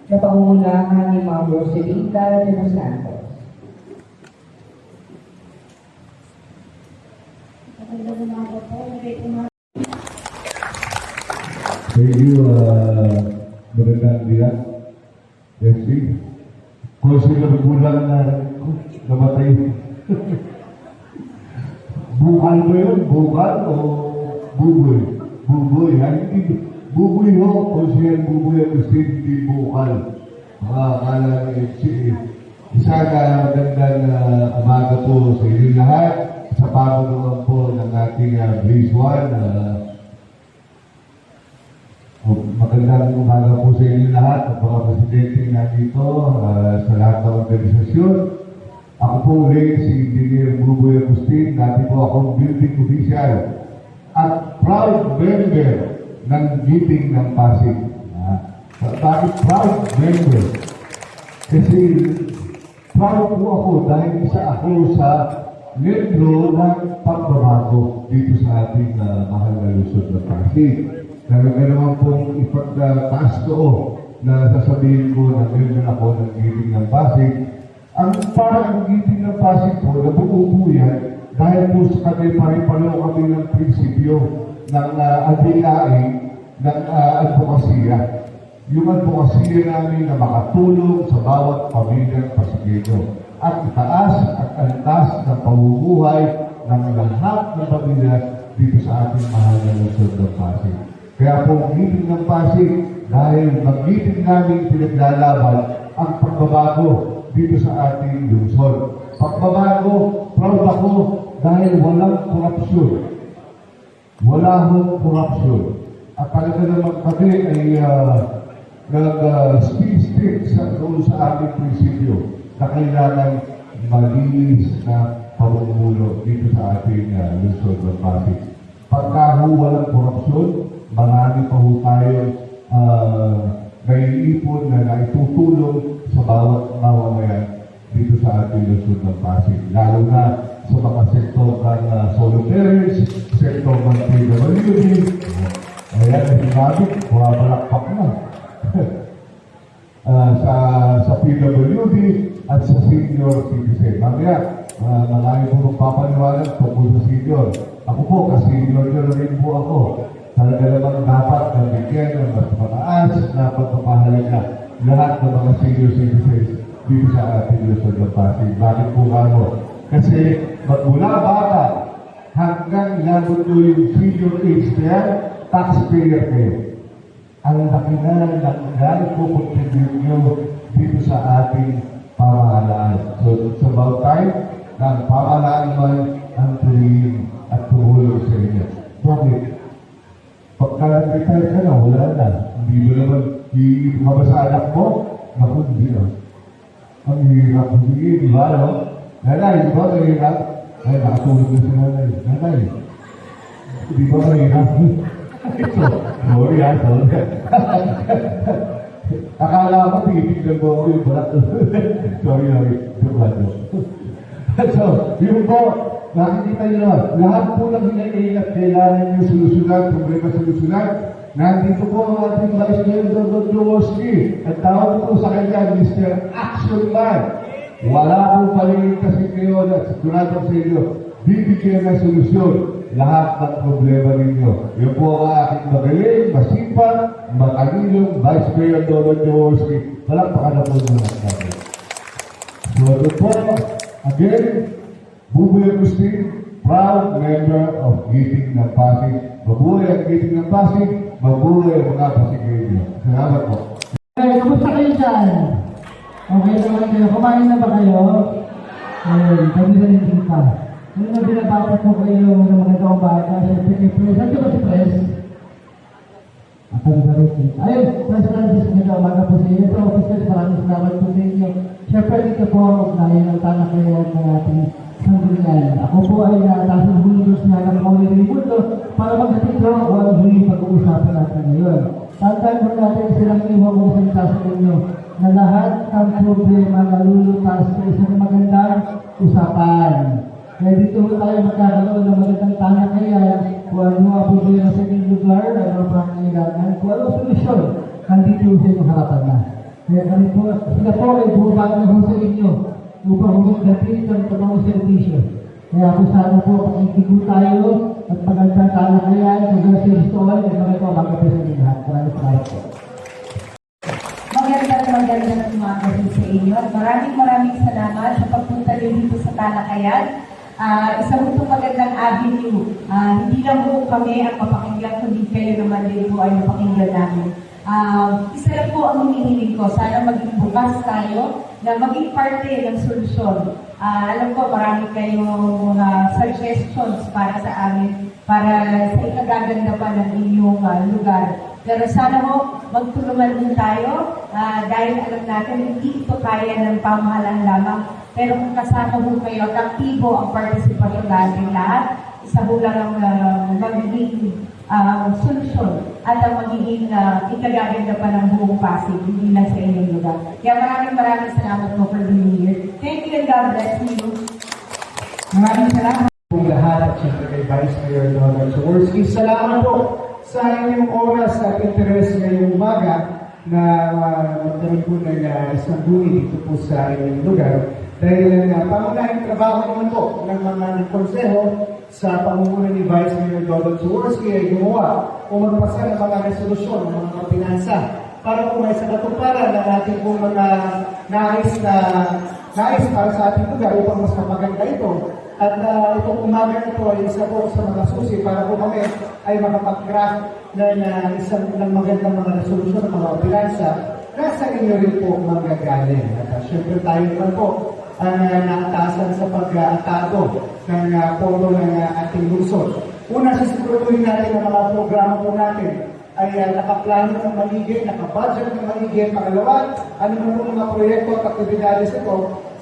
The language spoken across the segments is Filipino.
na pangungunahan ni Ma'am Roselinda de los Santos. Thank you, magandang diyan. Leslie. Kung sila bulan na namatay. Bukal ba yun? Bukal o buboy? Buboy. Hindi buboy ho. Kung siya buboy ang gusto, hindi bukal. Akala isa na magandang umaga po sa inyo lahat. Sa pamumunuan po ng ating Blaze One. Magandang umaga po sa inyo lahat, ang mga presidente na dito, sa lahat ng organisasyon. Ako po rin si Engineer Buboy Agustin, dati po akong building official at proud member ng Giting ng Pasig. Bakit proud member? Kasi proud po ako dahil isa ako sa membro ng pagbabago dito sa ating mahal na Luzon ng Pasig. Talaga naman pong ipagtaas ko na sasabihin ko na member ako ng Giting ng Pasig. Ang parang Giting ng Pasig po, nabuo po yan dahil po sa kami pare-pareho kami ng prinsipyo ng adhilain ng advokasya. Yung advokasya namin na makatulong sa bawat pamilyang Pasigeno at itaas at antas ng pamumuhay ng lahat ng pamilya dito sa ating mahal na Luzon ng Pasig. Kaya po, Giting ng Pasig, dahil mag-giting namin pinaglalaban ang pagbabago dito sa ating lungsod. Pagbabago, proud ako dahil walang korupsyon. Wala hong korupsyon. At talaga naman kami ay nag-stick sa ating prinsipyo na kailangan malinis na pamumuno dito sa ating lungsod ng Pasig. Pagka walang korupsyon, marami pa ho tayong naiipon na naitutulong sa bawat mamamayan dito sa ating Luzon ng Pasig. Lalo na sa mga sektor ng solo parents, sektor ng PWD. Ayan, sinabi, bumabalakpak na. sa PWD at sa senior citizen. Mamaya, marami po magpapaniwalag tungkol sa senior. Ako po, kasi senior na rin po ako. Talaga namang dapat nabigyan ng mas mataas na pagpapahalaga lahat ng mga senior citizens dito sa ating Luzon ng Pasig. Bakit po kamo? Kasi magmula bata hanggang inabot nyo yung senior age na yan, taxpayer kayo. Ang laki na ng po-contribute nyo dito sa ating pamahalaan. So, it's about time na ang pamahalaan man ang tuloyin at tumulong sa inyo. Bakit? Pagka-retire ka na, wala na. Hindi mo naman hihingi ka ba sa anak mo? Naku, hindi na. Ang hirap hindi, di ba, no? Nanay, di ba mahirap? Ay, nakatulog na si nanay. Nanay, di ba mahirap? Sorry, sorry. Akala ko, titignan mo ako yung balat. Sorry. So, yun po, nakikita nyo naman, lahat po ng hinaiingat kailangan nyo solusunan, problema solusunan. Nandito po ang ating Vice Mayor Dr. Jaworski. At tawag po sa kanya, Mr. Action Man. Wala pong paligid kasi kayo na sigurado sa inyo, bibigyan ng solusyon lahat ng problema ninyo. Yun po ang aking magaling, masipag, matalino, Vice Mayor Dr. Jaworski. Palakpakan na po naman natin. So, ito po, again, Buboy Agustin, proud member of Giting ng Pasig. Mabuhay ang Giting ng Pasig, mabuhay ang mga Pasigeno. Salamat po. Okay, kumusta kayo dyan? Okay naman kayo. Kumain na ba kayo? Ayun, kami na rin kita. Ano na binabapat mo kayo ng mga umaga? Siyempre kay Pres. Saan ba si Pres? Akan ba rin? Ayun, Pres Francis, magandang umaga po sa inyo. Ito, officer, maraming salamat po sa inyo. Siyempre dito po ang ugnayan ng tanah kayo ng ating sanggunian. Ako po ay natasan hulundos na ng Maulay Mundo para magdating ko ang huli pag-uusapan natin ngayon. Tantay mo natin silang iwang kong salita sa inyo na lahat ng problema na lulutas sa isang magandang usapan. Kaya dito tayo magkakaroon ng magandang tanah kaya kung ano ang problema sa inyong lugar, ano ang pangangailangan, kung ano ang solusyon, nandito sa inyong harapan na. Kaya kami po, sila po ay bumabag na ho sa inyo upang humigdating ng tamang servisyo. Kaya po sana po, pakikigo tayo at magandang talakayan, magandang servisyon, at mga po magkape sa inyo lahat. Maraming salamat po. Magandang umaga din sa inyo at maraming salamat sa pagpunta rin dito sa talakayan. Isa po itong magandang avenue. Hindi lang po kami ang mapakinggan, kundi kayo naman din po ay mapakinggan namin. Isa lang po ang hinihiling ko, sana maging bukas tayo na maging parte ng solusyon. Alam ko marami kayong mga suggestions para sa amin, para sa ikagaganda pa ng inyong lugar. Pero sana ho, magtulungan din tayo dahil alam natin hindi ito kaya ng pamahalaan lamang. Pero kung kasama ho kayo at aktibo ang partisipasyon natin lahat, isa ho lang ang magiging solusyon at ang magiging ikagaganda pa ng buong Pasig, hindi lang sa inyong lugar. Kaya maraming salamat po for being here. Thank you and God bless you. Maraming salamat po lahat at syempre kay Vice Mayor Donald Jaworski. Salamat po sa inyong oras at interes ngayong umaga na magkaroon po ng isang guni dito po sa inyong lugar. Dahil pangunahing trabaho naman po ng mga konseho sa pamumuno ni Vice Mayor Donald Jaworski ay gumawa o magpasa ng mga resolusyon ng mga pinansa para po may sa katuparan ng ating pong mga nais para sa ating lugar upang mas mapaganda ito. At itong umaga na ito ay isa po sa mga susi para po kami ay makapag-craft ng magandang mga resolusyon ng mga pinansa na sa inyo rin po magagaling. At syempre tayo naman po ang naatasan sa pag-atado ng pondo ng ating lungsod. Una, sisiguraduhin natin ang mga programa po natin ay nakaplano ng maligid, nakabudget ng maligid. Pangalawa, ano naman po mga proyekto at aktibidades ito,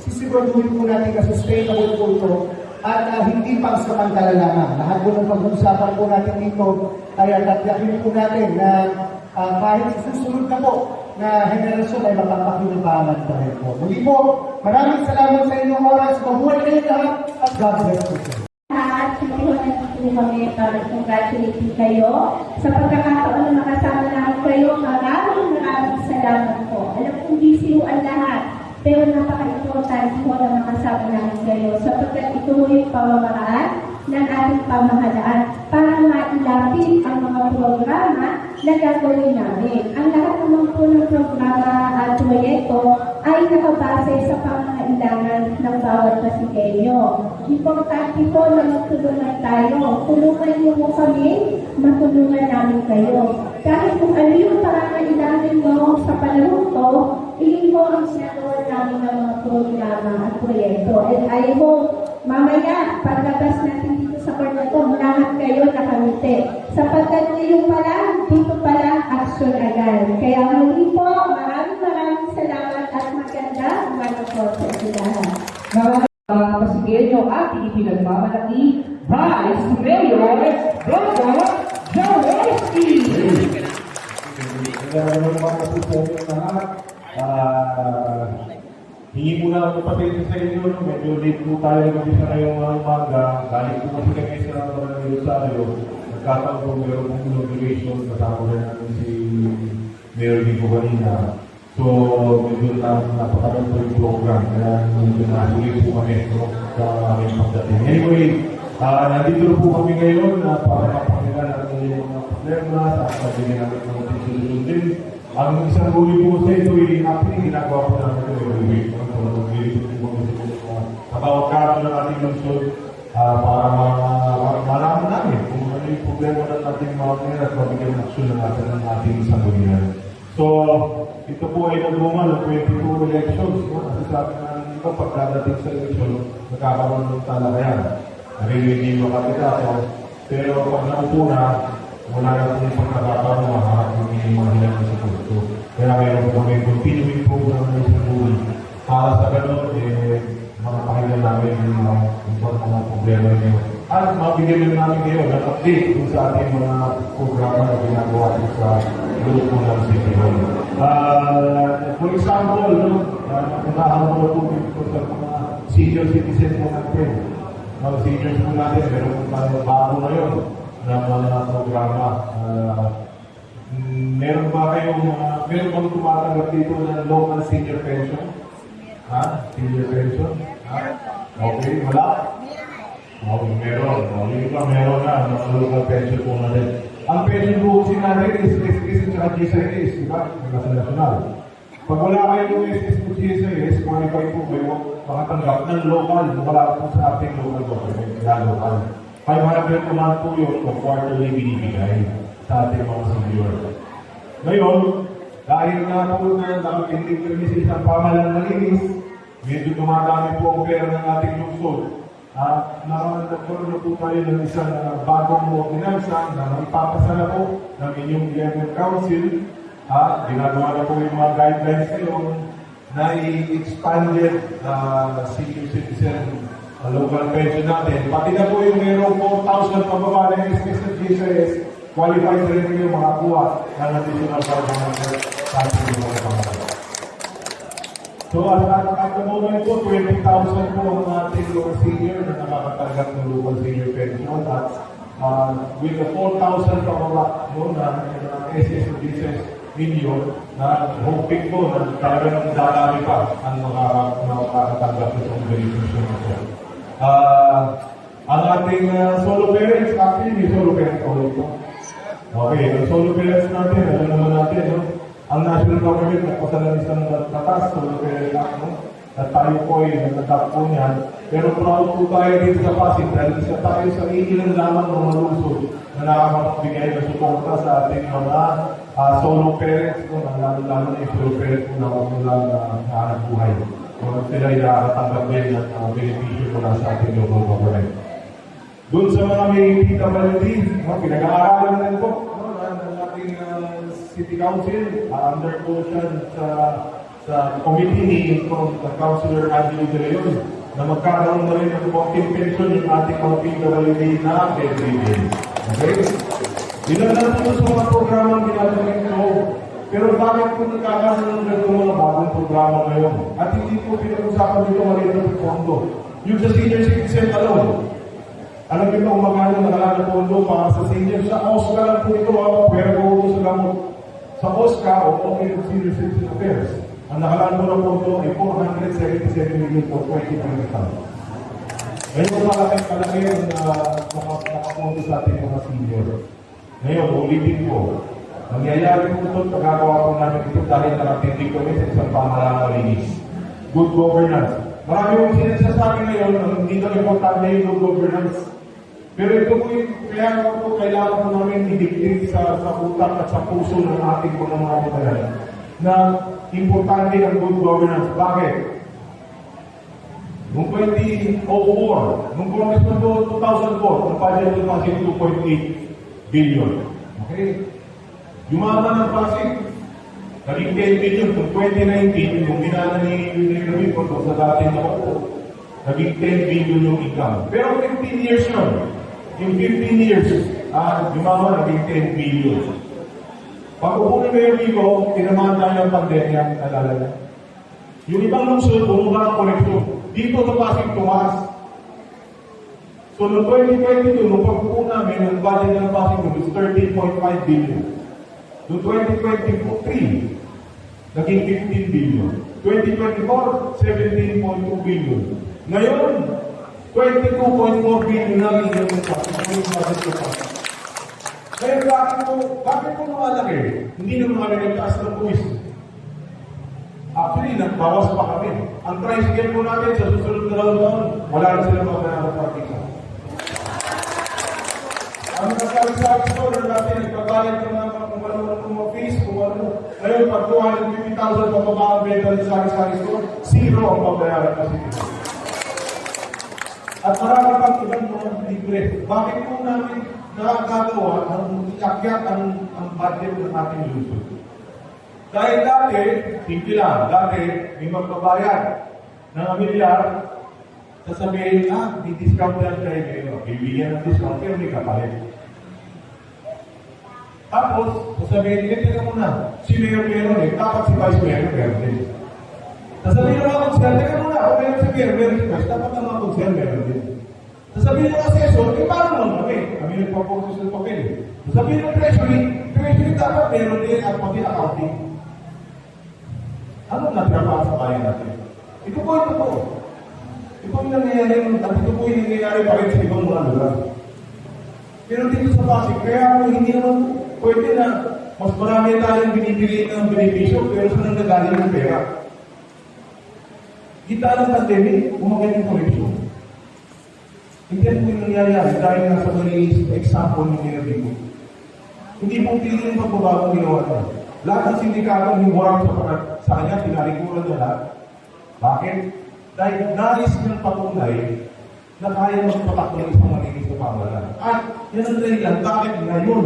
sisiguraduhin po natin na sustainable po ito at hindi pang samantala lamang. Lahat po ng pag-uusapan po natin dito ay tatyakin po natin na kahit susunod na po na henerasyon ay mapapakinabangan pa rin po. Muli po, maraming salamat sa inyong oras. Mabuhay kayo lahat at God bless you. At hindi kami para congratulate kayo sa pagkakataon na makasama namin kayo. Maraming salamat po. Alam kong busy ho ang lahat, pero napaka-importante po na makasama namin kayo sapagkat ito yung pamamaraan ng ating pamahalaan para mailapit ang mga programa na gagawin namin. Ang lahat naman po ng programa at proyekto ay nakabase sa pangangailangan ng bawat Pasigueño. Importante po na magtulungan tayo. Tulungan niyo po kami, matulungan namin kayo. Kahit kung ano yung pangangailangan mo sa panahon ko, iyon po ang sinagawa namin ng mga programa at proyekto. And I hope, mamaya, paglabas natin dito sa kwarto, lahat kayo nakamite. Sapagkat ngayon pa lang, dito pa lang, action agad. Kaya muli po, maraming salamat at maganda umaga po sa ilahan. Mga Pasigueño at ipinagmamalaki, Vice Mayor Donald Jaworski. Hingi muna ako patente sa inyo, medyo late po tayo mag-isa ngayong umaga. Galing po kasi kami sa Rosario. Nagkataon po meron pong inauguration, kasama rin natin si Mayor Vico kanina. So, medyo napakaroon po yung program. Kaya medyo nahuli po kami sa aming pagdating. Anyway, nandito po kami ngayon para mapakinggan natin yung mga problema at pagdating natin ng mga solusyon din. Ang isang huli po sa ito ay ginagawa po namin ito every week. Sa bawat kaso ng ating lungsod para malaman namin kung ano yung problema ng ating mga ngayon at mabigyan ng aksyon ng ating sanggunian. So, ito po ay nagbunga ng 22 elections. Kasi sabi na iba, pagkadating sa eleksyon, nagkakaroon ng talakayan. Naririnig yung kandidato, pero pag naupo na, wala na po yung pagkakataon na maharap ng mga hilang sa puso. Kaya mayroon po kami continuing program na isang buwan. Para sa ganun, mga pakinggan namin yung mga problema niyo. At mabigyan din namin ngayon ng update kung sa ating mga programa na ginagawa sa grupo ng City Hall. For example, unahan mo po dito sa mga senior citizen po natin. Mga seniors po natin, meron po tayo bago ngayon ng mga programa. Meron ba kayong, meron bang tumatanggap dito ng local senior pension? Ha? Senior pension? Ha? Okay, wala? Okay, meron. Okay, iba meron na, mga local pension po na rin. Ang pension po kasi natin is SSS at GSIS, di ba? Nasa national. Pag wala kayo ng SSS at GSIS, qualify po kayo makatanggap ng local, wala po sa ating local government, kaya local. 500 naman po yun kung quarterly binibigay sa ating mga senior. Ngayon, dahil nga po na nakapindig kami sa isang pamahalang malinis, medyo dumadami po ang pera ng ating lungsod. Nagkaroon na po tayo ng isang bagong ordinansa na ipapasala po ng inyong Level Council. Ginagawa na po yung mga guidelines ngayon na i-expanded senior citizen local pension natin. Pati na po yung mayroong 4,000 pababa ng SSS at GSIS, qualified na rin kayo makakuha ng additional 500 sa ating mga pamamahay. So at the moment po, 20,000 po ang ating local senior na nakakatanggap ng local senior pension at with the 4,000 pababa na SSS at GSIS million na hoping po na talagang dadami pa ang makakatanggap ng beneficiary nito. Ang ating solo parents, actually may solo parents ulit po. Okay, ang solo parents natin, alam naman natin, no? Ang national government nagpasala isang batas, solo parents act, no? At tayo po ay nagtatap po niyan. Pero proud po tayo dito sa Pasig dahil isa tayo sa ilan lamang ng mga lungsod na nakakapagbigay ng suporta sa ating mga solo parents, no? Lalo na yung solo parents po na wala na hanap buhay. Kung sila ay nakakatanggap din ng benepisyo mula sa ating local government. Doon sa mga may PWD, pinag-aaralan na po ng ating City Council, under po siya sa committee ni Councilor Angelo De Leon, na magkakaroon na rin ng walking pension yung ating mga PWD na every day. Okay? Ilan lang po sa mga programang ginagawa ito. Pero bakit po nagkakaroon ng mga bagong programa ngayon? At hindi po pinag-usapan dito maliit ng pondo. Yung sa senior citizen alone. Alam niyo kung magkano nakalala pondo para sa senior? Sa OSCA lang po ito, pero po sa gamot. Sa OSCA o Office of Senior Citizen Affairs, ang nakalala po ng pondo ay 477 million for 2025. Ngayon malaki ang nakapondo sa ating mga senior. Ngayon, ulitin po. Nangyayari po ito, pagkakawa po namin ito dahil nakatindig kami sa isang pamahalang malinis. Good governance. Marami yung sinasasabi ngayon na hindi na importante yung good governance. Pero ito po yung, kaya po kailangan po namin i-dictate sa utak at sa puso ng ating mga kababayan na importante ang good governance. Bakit? Noong 2004, noong Congressman 2004, ang budget ng Pasig 2.8 billion. Okay? Yumaman ng Pasig, naging 10 billion. Noong 2019, yung ginana ni Rubin Porto sa dating ako, naging 10 billion yung income. Pero 15 years yun. Yung 15 years, yumaman naging 10 billion. Pag upo ni Mayor Vico, tinamaan tayo ng pandemya, alala na. Yung ibang lungsod, bumaba ang koleksyon. Dito sa Pasig, tumaas. So, noong 2022, nung pag-upo namin, ang budget ng Pasig was 13.5 billion. Noong 2023, naging 15 billion. 2024, 17.2 billion. Ngayon, 22.4 billion na rin yung budget ng Pasig. Kaya bakit po lumalaki? Hindi naman kami nagtaas ng buwis. Actually, nagbawas pa kami. Ang tricycle po natin sa susunod na taon, wala na silang mabayaran parking. Ang nagsabi sa store natin, nagbabayad ng mga fees, kung ano. Ngayon, pag 250,000 pababa ang benta ng sari-sari store, zero ang mabayaran kasi. At marami pang ibang mga libre. Bakit po namin nakakagawa ng iakyat ang budget ng ating lungsod? Dahil dati, simple lang, dati may magbabayad ng $1 milyar, sasabihin, may discount yan kayo ngayon. Bibigyan ng discount, pero may kapalit. Tapos, sasabihin, ito na muna, si Mayor meron dapat si Vice Mayor meron din. Sasabihin ng mga konsyal, teka muna, kung meron si Mayor meron si Vice, dapat ang mga konsyal meron din. Sasabihin ng assessor, paano naman kami? Kami nagpapokus ng papel. Sasabihin ng treasury, Treasury dapat meron din at pati accounting. Ano natira sa bayan natin? Ito po. Ito yung nangyayari, at ito po yung nangyayari pa rin sa ibang mga lugar. Pero dito sa Pasig, kaya hindi naman pwede na mas marami tayong binibigay ng benepisyo, pero saan ang nagaling ng pera? Kita ng pandemic, umagay ng corruption. Hindi po yung nangyayari dahil nasa malinis example ng ginagawa ko. Hindi po pili yung pagbabagong ginawa niya. Lahat ng sindikato yung warang sa kanya, pinalikuran niya lahat. Bakit? Dahil nais ng patunay na kaya magpatakbo ng isang malinis na pamahalaan. At yan ang dahilan, bakit ngayon,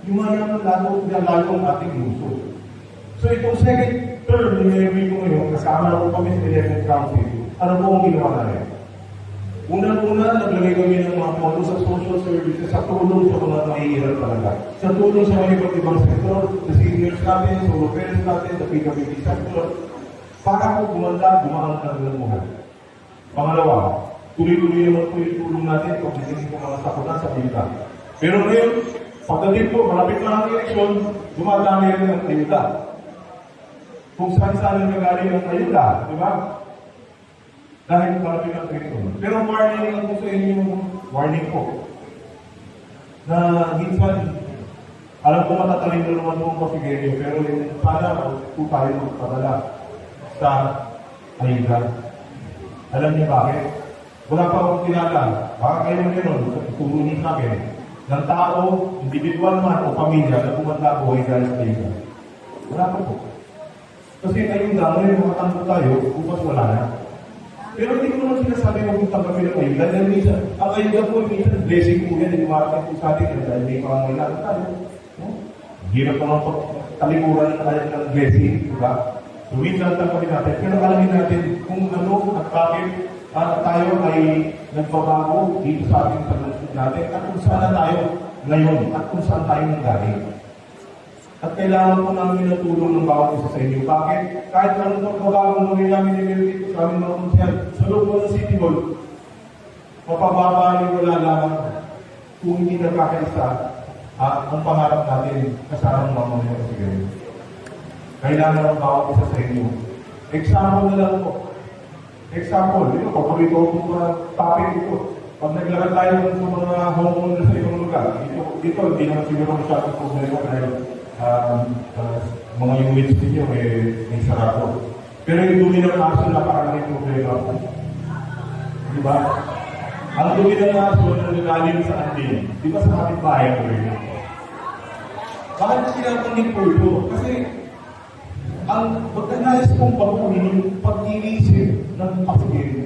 yung mga lalo ang ating luso. So itong second term na nilagay ko ngayon, kasama na po kami sa Elected Council, ano po ang ginawa namin? Unang-una, naglagay kami ng mga pondo sa social services sa tulong sa mga mahihirap talaga. Sa tulong sa mga iba't ibang sektor, sa seniors natin, sa solo parents natin, sa PWD sector, para po gumaan ang kanilang buhay. Pangalawa, tuloy-tuloy naman po yung tulong natin pag naging mga sakutan sa pinta. Pero ngayon, pagdating po, malapit na ang eleksyon, dumadami rin ang ayuda. Kung saan-saan nagaling ang ayuda, di ba? Dahil malapit ang eleksyon. Pero warning lang po sa inyo, warning po, na minsan, alam ko matatalino naman po ang Pasigenyo, pero sana po tayo magpadala sa ayuda. Alam niyo bakit? Wala pa akong kilala. Baka kayo meron, turunin sa akin, ng tao, individual man o pamilya na kumanda buhay dahil sa ayuda. Wala pa po. Kasi ayuda, ngayon makatanggap tayo, bukas wala na. Pero hindi ko naman sinasabi na kung tanggapin ng ayuda. Dahil minsan, ang ayuda po, minsan blessing po yan, dumarating po sa atin, dahil may pangangailangan tayo. Hirap naman po, talikuran na tayo ng blessing, diba? So, minsan tanggapin natin, pero alamin natin kung ano at bakit tayo ay nagbabago dito sa ating paglansod natin at kung saan tayo ngayon at kung saan tayo nanggaling. At kailangan po namin ng tulong ng bawat isa sa inyo. Bakit? Kahit anong pagbabago namin nililito dito sa aming mga konsyal, sa loob po ng City Hall, mapababaliwala lamang kung hindi nagkakaisa ang pangarap natin kasama ng mga mga Pasigenyo. Kailangan ng bawat isa sa inyo. Example na lang po. Example, ito, paborito ko mga topic ito. Pag naglakad tayo sa mga homeowners sa ibang lugar, dito, hindi naman siguro masyadong problema dahil mga units ninyo may sarado. Pero yung dumi ng aso, napakaraming problema po. Diba? Ang dumi ng aso na nagaling sa atin, di ba sa ating bayan ko rin? Bakit sinabanggit po ito? Kasi ang pagkanayos kong baguhin yung pag-iisip ng Pasigenyo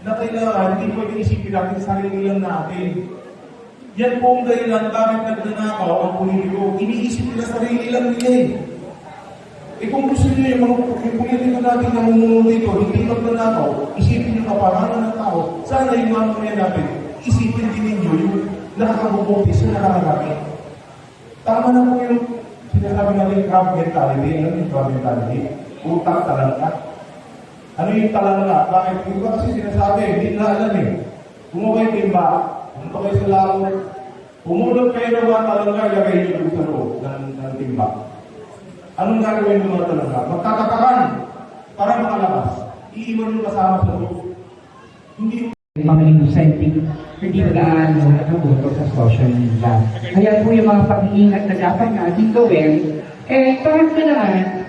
na kailangan, hindi pwede isipin natin sarili lang natin. Yan po ang dahilan bakit nagnanakaw ang politiko. Iniisip nila sarili lang nila eh. Kung gusto nyo yung politiko natin na mumuno dito, hindi magnanakaw, isipin yung kapangalan ng tao, sana yung mamamaya natin, isipin din ninyo yung nakakabubuti sa nakakagamit. Tama na po yung sinasabi natin crab mentality. Ano yung crab mentality? Utang talangka. Ano yung talangka? Bakit? Hindi ba kasi sinasabi, hindi na alam eh. Kung kayo timba, kung kayo sa laro, umulog kayo ng mga talangka, ilagay nyo sa loob ng timba. Anong gagawin ng mga talangka? Magtatapakan para makalabas. Iiwan nyo kasama sa loob. Hindi mga inosenteng hindi gaano nakaboto sa social media. Kaya po yung mga pag-iingat na dapat natin gawin, kahit pa naman